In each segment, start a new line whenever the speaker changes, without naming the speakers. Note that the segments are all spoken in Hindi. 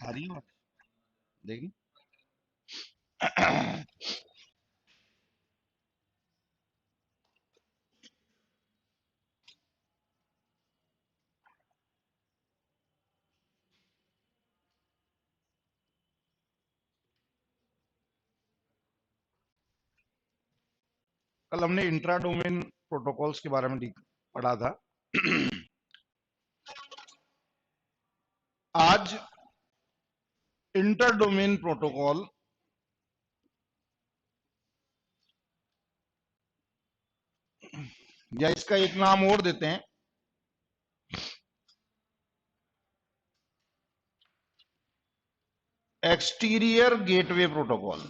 आ रही है देखिए। कल हमने इंट्रा डोमेन प्रोटोकॉल्स के बारे में पढ़ा था। आज इंटर डोमेन प्रोटोकॉल या इसका एक नाम और देते हैं एक्सटीरियर गेटवे प्रोटोकॉल।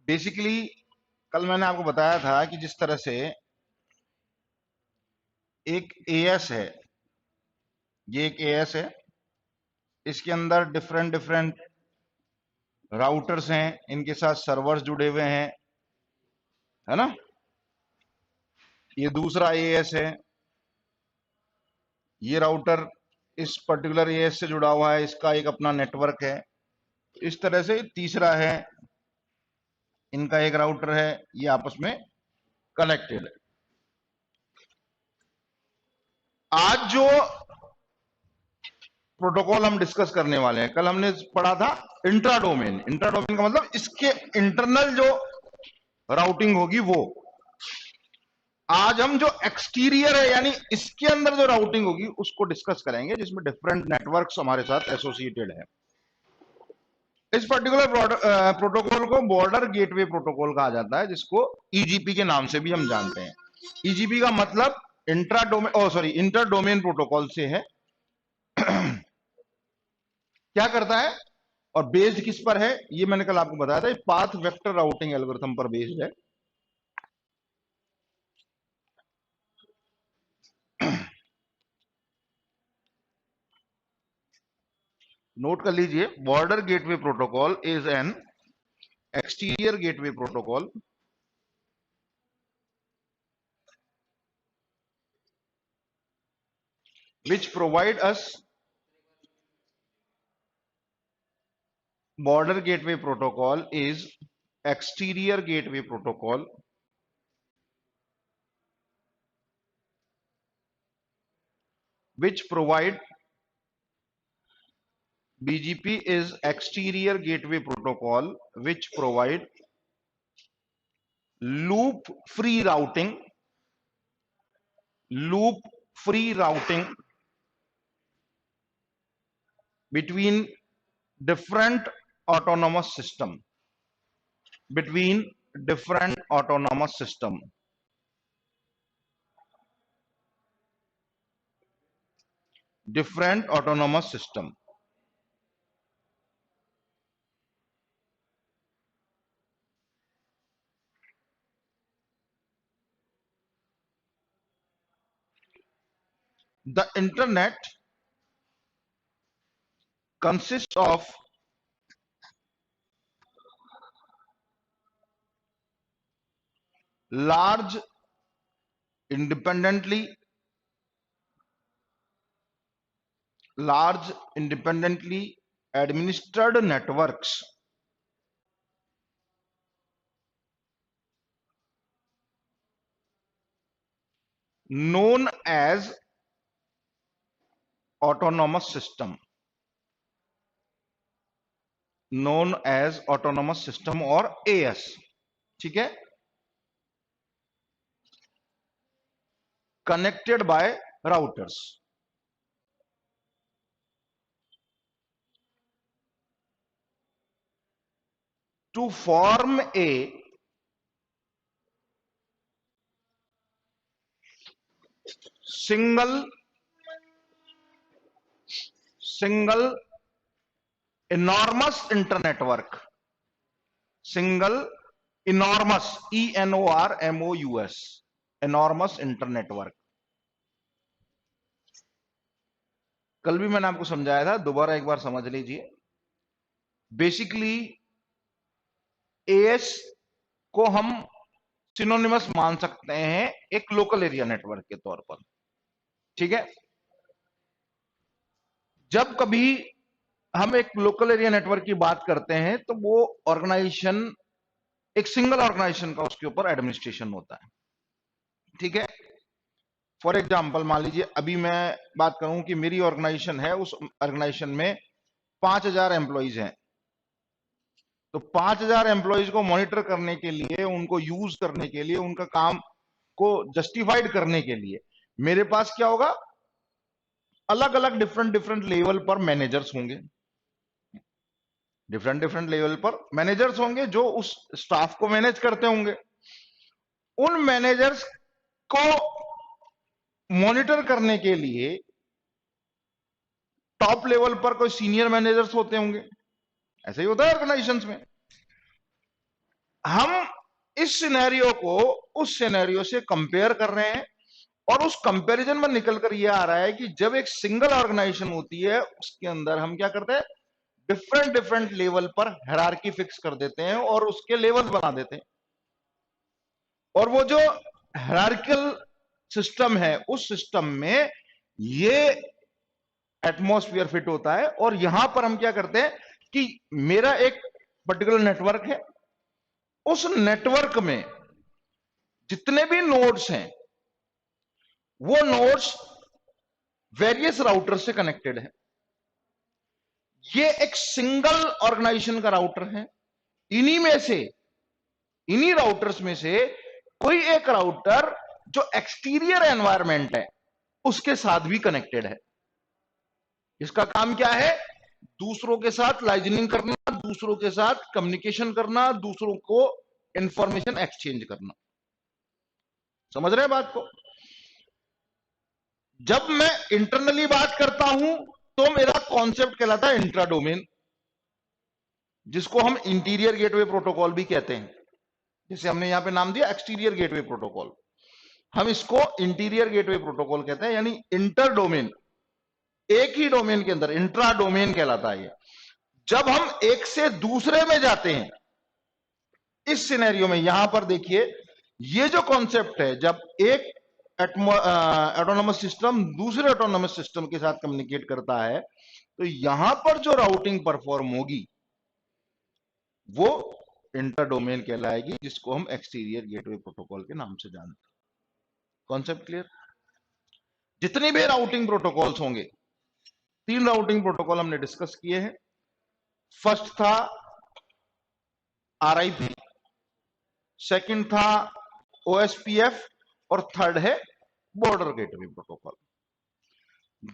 बेसिकली कल मैंने आपको बताया था कि जिस तरह से एक एएस है, ये एक एएस है, इसके अंदर डिफरेंट डिफरेंट राउटर्स हैं, इनके साथ सर्वर्स जुड़े हुए हैं, है ना। ये दूसरा एएस है, ये राउटर इस पर्टिकुलर एएस से जुड़ा हुआ है, इसका एक अपना नेटवर्क है। इस तरह से तीसरा है, इनका एक राउटर है, ये आपस में कनेक्टेड है। आज जो प्रोटोकॉल हम डिस्कस करने वाले हैं, कल हमने पढ़ा था इंट्रा डोमेन। इंट्रा डोमेन का मतलब इसके इंटरनल जो राउटिंग होगी वो। आज हम जो एक्सटीरियर है यानी इसके अंदर जो राउटिंग होगी उसको डिस्कस करेंगे, जिसमें डिफरेंट नेटवर्क्स हमारे साथ एसोसिएटेड है। इस पर्टिकुलर प्रोटोकॉल को बॉर्डर गेटवे प्रोटोकॉल कहा जाता है, जिसको ईजीपी के नाम से भी हम जानते हैं। ईजीपी का मतलब intra domain inter domain protocol से है। क्या करता है और बेस्ड किस पर है, ये मैंने कल आपको बताया था, पाथ वेक्टर राउटिंग एल्गोरिथम पर बेस्ड है। नोट कर लीजिए, border gateway protocol is an exterior gateway protocol which provide us border gateway protocol is exterior gateway protocol which provide BGP is exterior gateway protocol which provide loop free routing between different autonomous system between different autonomous system different autonomous system The internet consists of large independently administered networks known as autonomous system और AS। ठीक है, connected by routers to form a single enormous internetwork, single enormous enormous enormous internetwork कल भी मैंने आपको समझाया था, दोबारा एक बार समझ लीजिए। बेसिकली एएस को हम सिनोनिमस मान सकते हैं एक लोकल एरिया नेटवर्क के तौर पर, ठीक है। जब कभी हम एक लोकल एरिया नेटवर्क की बात करते हैं तो वो ऑर्गेनाइजेशन, एक सिंगल ऑर्गेनाइजेशन का उसके ऊपर एडमिनिस्ट्रेशन होता है, ठीक है। फॉर एग्जाम्पल मान लीजिए अभी मैं बात करूं कि मेरी ऑर्गेनाइजेशन है, उस ऑर्गेनाइजेशन में 5000 एम्प्लॉइज हैं। तो 5000 एम्प्लॉइज को मॉनिटर करने के लिए, उनको यूज करने के लिए, उनका काम को जस्टिफाइड करने के लिए मेरे पास क्या होगा, अलग अलग डिफरेंट डिफरेंट लेवल पर मैनेजर्स होंगे। डिफरेंट डिफरेंट लेवल पर मैनेजर्स होंगे जो उस स्टाफ को मैनेज करते होंगे। उन मैनेजर्स को मॉनिटर करने के लिए टॉप लेवल पर कोई सीनियर मैनेजर्स होते होंगे, ऐसे ही होता है ऑर्गेनाइजेशंस में। हम इस सिनेरियो को उस सिनेरियो से कंपेयर कर रहे हैं और उस कंपैरिजन में निकल कर यह आ रहा है कि जब एक सिंगल ऑर्गेनाइजेशन होती है उसके अंदर हम क्या करते हैं, डिफरेंट डिफरेंट लेवल पर हायरार्की फिक्स कर देते हैं और उसके लेवल बना देते हैं। और वो जो हायरार्किकल सिस्टम है उस सिस्टम में ये एटमॉस्फेयर फिट होता है। और यहां पर हम क्या करते हैं कि मेरा एक पर्टिकुलर नेटवर्क है, उस नेटवर्क में जितने भी नोड्स हैं वो नोड्स वेरियस राउटर से कनेक्टेड है। ये एक सिंगल ऑर्गेनाइजेशन का राउटर है। इन्हीं राउटर्स में से कोई एक राउटर जो एक्सटीरियर एनवायरनमेंट है उसके साथ भी कनेक्टेड है। इसका काम क्या है, दूसरों के साथ लाइजनिंग करना, दूसरों के साथ कम्युनिकेशन करना, दूसरों को इंफॉर्मेशन एक्सचेंज करना। समझ रहे हैं बात को? जब मैं इंटरनली बात करता हूं तो मेरा कॉन्सेप्ट कहलाता है इंट्रा डोमेन, जिसको हम इंटीरियर गेटवे प्रोटोकॉल भी कहते हैं। जैसे हमने यहां पे नाम दिया एक्सटीरियर गेटवे प्रोटोकॉल, हम इसको इंटीरियर गेटवे प्रोटोकॉल कहते हैं, यानी इंटर डोमेन, एक ही डोमेन के अंदर इंट्रा डोमेन कहलाता है ये। जब हम एक से दूसरे में जाते हैं, इस सिनेरियो में यहां पर देखिए ये जो कॉन्सेप्ट है, जब एक ऑटोनोमस सिस्टम दूसरे ऑटोनोमस सिस्टम के साथ कम्युनिकेट करता है तो यहां पर जो राउटिंग परफॉर्म होगी वो इंटर डोमेन कहलाएगी, जिसको हम एक्सटीरियर गेटवे प्रोटोकॉल के नाम से जानते हैं। Concept clear? जितने भी राउटिंग प्रोटोकॉल्स होंगे, 3 राउटिंग प्रोटोकॉल हमने डिस्कस किए हैं। फर्स्ट था आरआईपी, सेकंड था ओएसपीएफ और थर्ड है बॉर्डर गेटवे प्रोटोकॉल।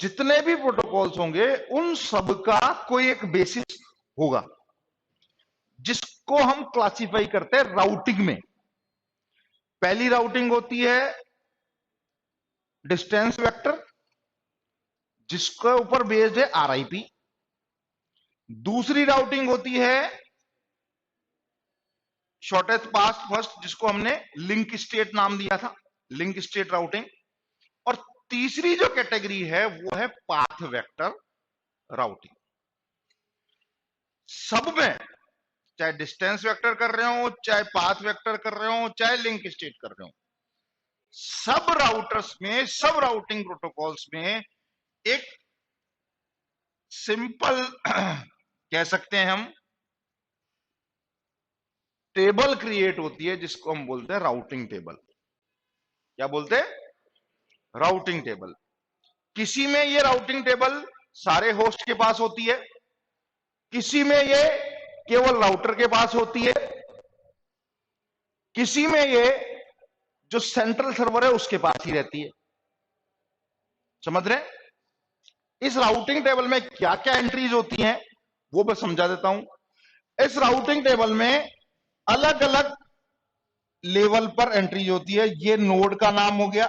जितने भी प्रोटोकॉल्स होंगे उन सब का कोई एक बेसिस होगा जिसको हम क्लासिफाई करते हैं राउटिंग में। पहली राउटिंग होती है डिस्टेंस वेक्टर, जिसके ऊपर बेस्ड है आरआईपी। दूसरी राउटिंग होती है शॉर्टेस्ट पाथ फर्स्ट, जिसको हमने लिंक स्टेट नाम दिया था, लिंक स्टेट राउटिंग। और तीसरी जो कैटेगरी है वो है पाथ वेक्टर राउटिंग। सब में चाहे डिस्टेंस वेक्टर कर रहे हो, चाहे पाथ वेक्टर कर रहे हो, चाहे लिंक स्टेट कर रहे हो, सब राउटर्स में, सब राउटिंग प्रोटोकॉल्स में एक सिंपल कह सकते हैं हम टेबल क्रिएट होती है, जिसको हम बोलते हैं राउटिंग टेबल। क्या बोलते हैं? Routing table. किसी में ये राउटिंग टेबल सारे होस्ट के पास होती है, किसी में ये केवल राउटर के पास होती है, किसी में ये जो सेंट्रल सर्वर है उसके पास ही रहती है। समझ रहे हैं? इस राउटिंग टेबल में क्या क्या एंट्रीज होती हैं वो मैं समझा देता हूं। इस राउटिंग टेबल में अलग अलग लेवल पर एंट्रीज होती है। ये नोड का नाम हो गया,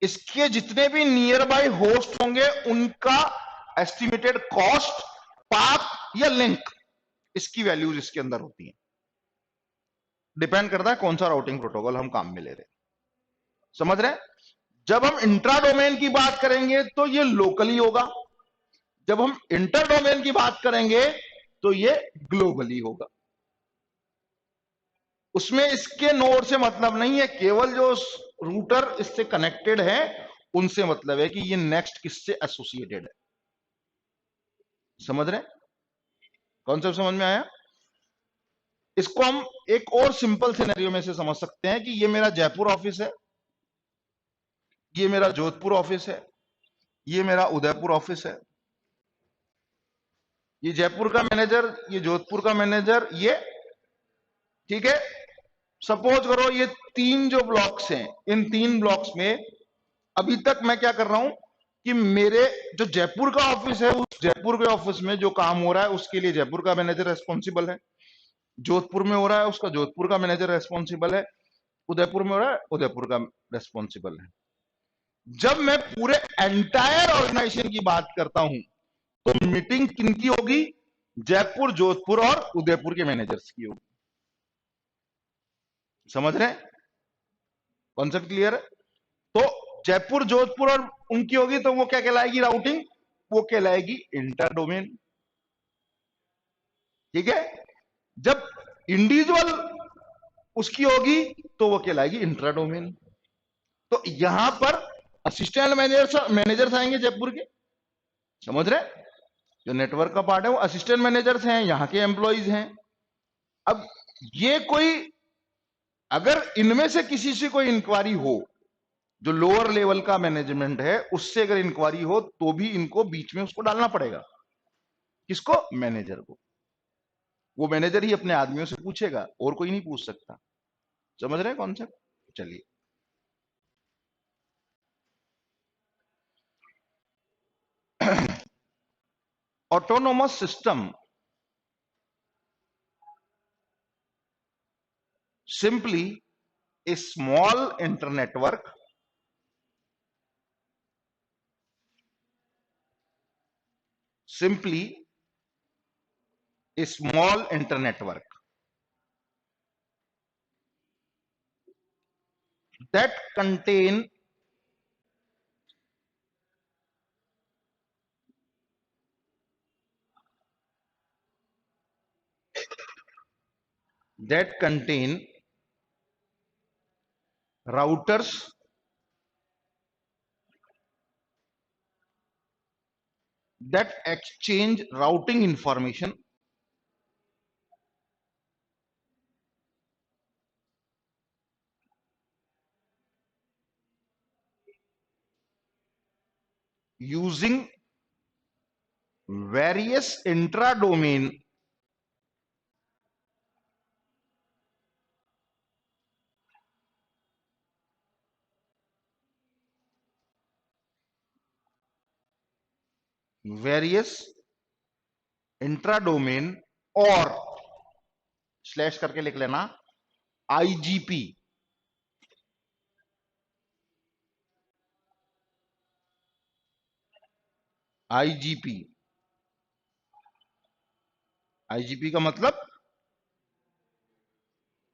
इसके जितने भी नियर बाय होस्ट होंगे उनका एस्टिमेटेड कॉस्ट, पाथ या लिंक, इसकी वैल्यूज इसके अंदर होती हैं। डिपेंड करता है कौन सा राउटिंग प्रोटोकॉल हम काम में ले रहे हैं। समझ रहे हैं? जब हम इंट्रा डोमेन की बात करेंगे तो ये लोकली होगा, जब हम इंटर डोमेन की बात करेंगे तो ये ग्लोबली होगा। उसमें इसके नोड से मतलब नहीं है, केवल जो रूटर इससे कनेक्टेड है उनसे मतलब है कि ये नेक्स्ट किससे एसोसिएटेड है। समझ रहे? कॉन्सेप्ट समझ में आया? इसको हम एक और सिंपल सिनेरियो में से समझ सकते हैं कि ये मेरा जयपुर ऑफिस है, ये मेरा जोधपुर ऑफिस है, ये मेरा उदयपुर ऑफिस है। ये जयपुर का मैनेजर, ये जोधपुर का मैनेजर, ये ठीक है। सपोज करो ये तीन जो ब्लॉक्स हैं, इन तीन ब्लॉक्स में अभी तक मैं क्या कर रहा हूं कि मेरे जो जयपुर का ऑफिस है उस जयपुर के ऑफिस में जो काम हो रहा है उसके लिए जयपुर का मैनेजर रेस्पॉन्सिबल है, जोधपुर में हो रहा है उसका जोधपुर का मैनेजर रेस्पॉन्सिबल है, उदयपुर में हो रहा है उदयपुर का रेस्पॉन्सिबल है। जब मैं पूरे एंटायर ऑर्गेनाइजेशन की बात करता हूं तो मीटिंग किनकी होगी? जयपुर, जोधपुर और उदयपुर के मैनेजर्स की होगी। समझ रहे हैं? कॉन्सेप्ट क्लियर है? तो जयपुर, जोधपुर और उनकी होगी तो वो क्या कहलाएगी? राउटिंग, वो कहलाएगी इंटर डोमेन। ठीक है। जब इंडिविजुअल उसकी होगी तो वो कहलाएगी इंट्रा डोमेन। तो यहां पर असिस्टेंट मैनेजर्स आएंगे जयपुर के। समझ रहे? जो नेटवर्क का पार्ट है वो असिस्टेंट मैनेजर्स हैं, यहां के एम्प्लॉइज हैं। अब ये कोई, अगर इनमें से किसी से कोई इंक्वायरी हो, जो लोअर लेवल का मैनेजमेंट है उससे अगर इंक्वायरी हो तो भी इनको बीच में उसको डालना पड़ेगा। किसको? मैनेजर को। वो मैनेजर ही अपने आदमियों से पूछेगा, और कोई नहीं पूछ सकता। समझ रहे हैं कॉन्सेप्ट? चलिए, autonomous system simply a small internetwork simply a small internetwork that contain that contain routers that exchange routing information using various intra-domain और स्लैश करके लिख लेना आईजीपी आईजीपी आईजीपी का मतलब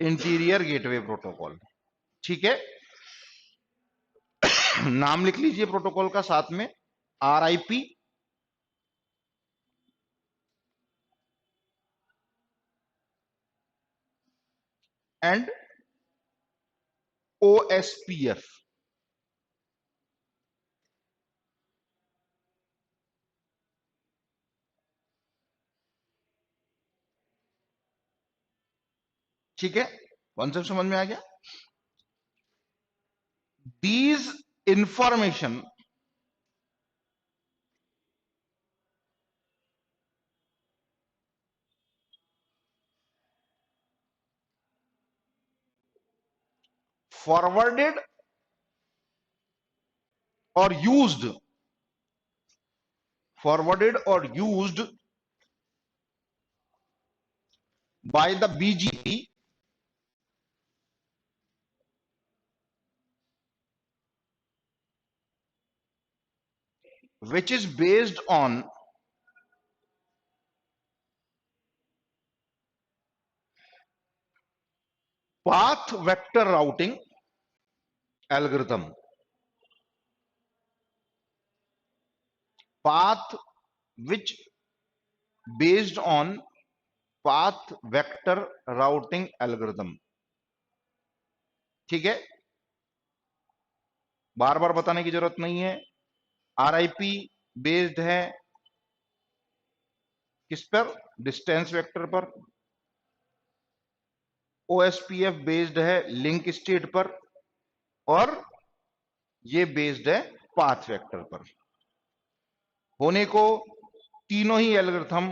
इंटीरियर गेटवे प्रोटोकॉल। ठीक है। नाम लिख लीजिए प्रोटोकॉल का साथ में, आरआईपी एंड ओएसपीएफ। ठीक है, कॉन्सेप्ट समझ में आ गया? दीज इंफॉर्मेशन फॉरवर्डेड और used by the BGP which is based on path vector routing algorithm। path which based on path vector routing algorithm। ठीक है, बार बार बताने की जरूरत नहीं है। RIP बेस्ड है किस पर? डिस्टेंस वेक्टर पर। OSPF बेस्ड है लिंक स्टेट पर, और ये बेस्ड है पाथ वेक्टर पर। होने को तीनों ही एल्गोरिथम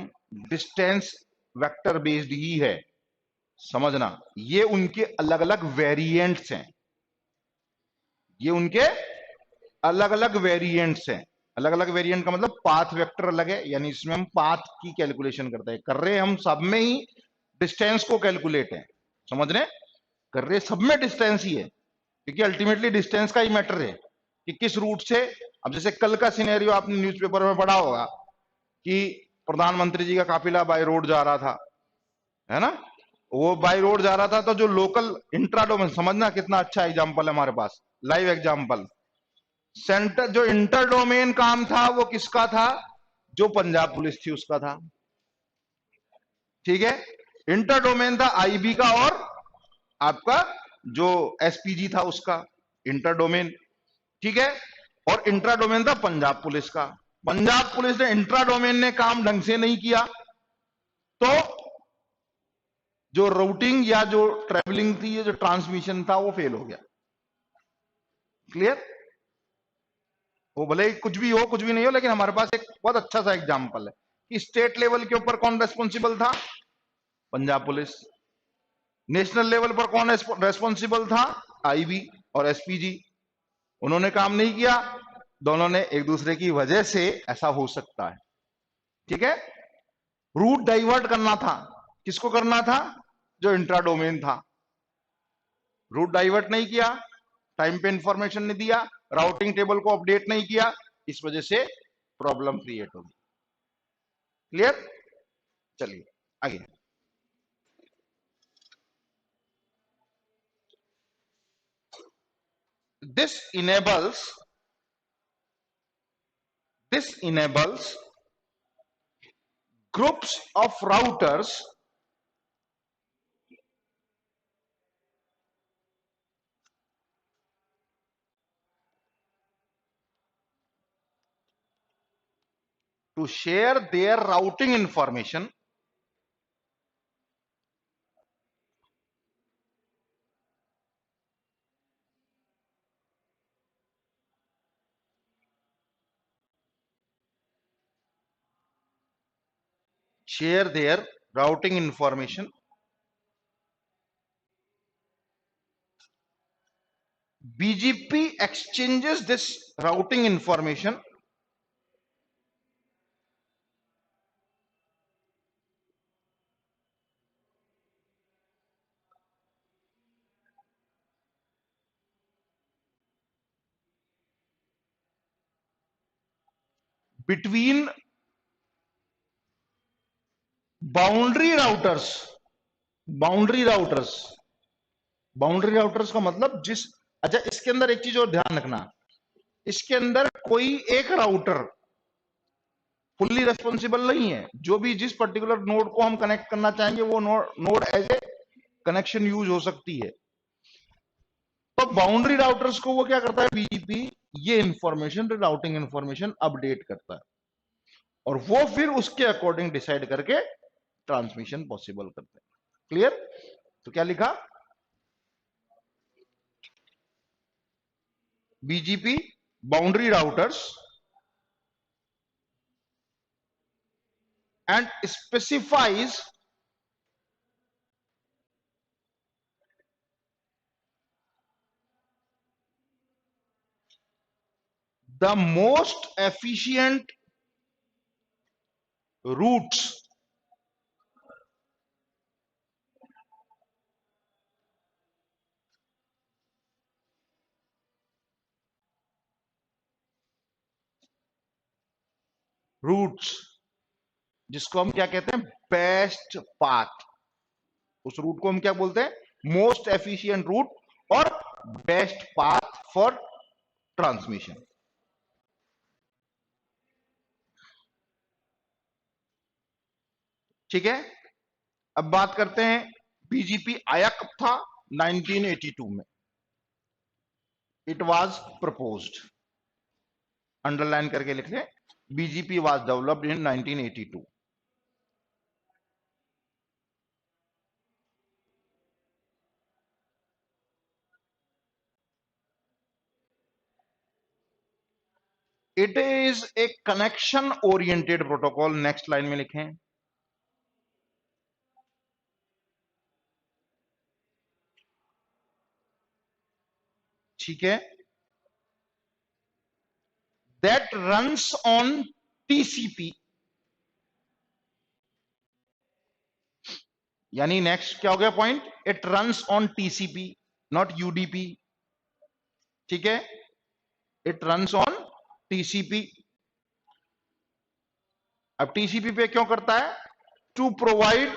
डिस्टेंस वेक्टर बेस्ड ही है, समझना। ये उनके अलग अलग वेरिएंट्स हैं, ये उनके अलग अलग वेरिएंट्स हैं। अलग अलग वेरिएंट का मतलब पाथ वेक्टर अलग है, यानी इसमें हम पाथ की कैलकुलेशन करते हैं, कर रहे हम सब में ही डिस्टेंस को कैलकुलेट है, समझ रहे? कर रहे सब में डिस्टेंस ही है, क्योंकि अल्टीमेटली डिस्टेंस का ही मैटर है कि किस रूट से। अब जैसे कल का सिनेरियो आपने न्यूज़पेपर में पढ़ा होगा कि प्रधानमंत्री जी का काफिला बाय रोड जा रहा था, है ना? वो बाय रोड जा रहा था, तो जो लोकल इंट्राडोमेन, समझना कितना अच्छा एग्जांपल है हमारे पास, लाइव एग्जांपल। सेंटर जो इंटरडोमेन काम था वो किसका था? जो पंजाब पुलिस थी उसका था। ठीक है, इंटरडोमेन था IB का और आपका जो SPG था उसका, इंटरडोमेन। ठीक है, और इंट्राडोमेन था पंजाब पुलिस का। पंजाब पुलिस ने इंट्राडोमेन ने काम ढंग से नहीं किया, तो जो रूटिंग या जो ट्रेवलिंग थी, जो ट्रांसमिशन था, वो फेल हो गया। क्लियर? वो भले ही कुछ भी हो कुछ भी नहीं हो, लेकिन हमारे पास एक बहुत अच्छा सा एग्जांपल है कि स्टेट लेवल के ऊपर कौन रेस्पॉन्सिबल था? पंजाब पुलिस। नेशनल लेवल पर कौन रेस्पॉन्सिबल था? IB और SPG। उन्होंने काम नहीं किया, दोनों ने एक दूसरे की वजह से ऐसा हो सकता है। ठीक है, रूट डाइवर्ट करना था, किसको करना था? जो इंट्राडोमेन था। रूट डाइवर्ट नहीं किया, टाइम पे इंफॉर्मेशन नहीं दिया, राउटिंग टेबल को अपडेट नहीं किया, इस वजह से प्रॉब्लम क्रिएट होगी। क्लियर? चलिए आगे। this enables groups of routers to share their routing information BGP exchanges this routing information between boundary routers. Boundary routers का मतलब जिस, अच्छा इसके अंदर एक चीज और ध्यान रखना, इसके अंदर कोई एक राउटर फुल्ली रेस्पॉन्सिबल नहीं है। जो भी जिस पर्टिकुलर नोड को हम कनेक्ट करना चाहेंगे वो node edge a connection use हो सकती है। तो बाउंड्री राउटर्स को वो क्या करता है? BGP ये इंफॉर्मेशन, राउटिंग इंफॉर्मेशन अपडेट करता है, और वो फिर उसके अकॉर्डिंग डिसाइड करके ट्रांसमिशन पॉसिबल करते हैं। क्लियर? तो क्या लिखा? BGP boundary routers and specifies the most efficient routes जिसको हम क्या कहते हैं? Best path. उस रूट को हम क्या बोलते हैं? मोस्ट एफिशिएंट रूट और बेस्ट पाथ फॉर ट्रांसमिशन। ठीक है। अब बात करते हैं बीजीपी आया कब था, 1982 में इट वाज प्रपोज्ड, अंडरलाइन करके लिख लें, BGP was developed in 1982। It is a connection oriented protocol, next line में लिखें। ठीक है, दैट रन्स ऑन टीसीपी, यानी नेक्स्ट क्या हो गया point, it runs on TCP not UDP. ठीक है, इट रन्स ऑन टीसीपी। अब टीसीपी पे क्यों करता है, टू प्रोवाइड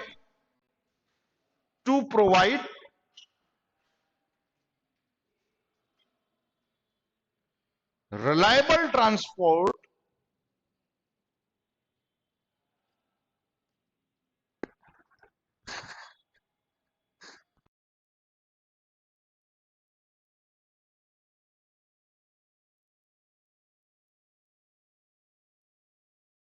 रिलायबल ट्रांसपोर्ट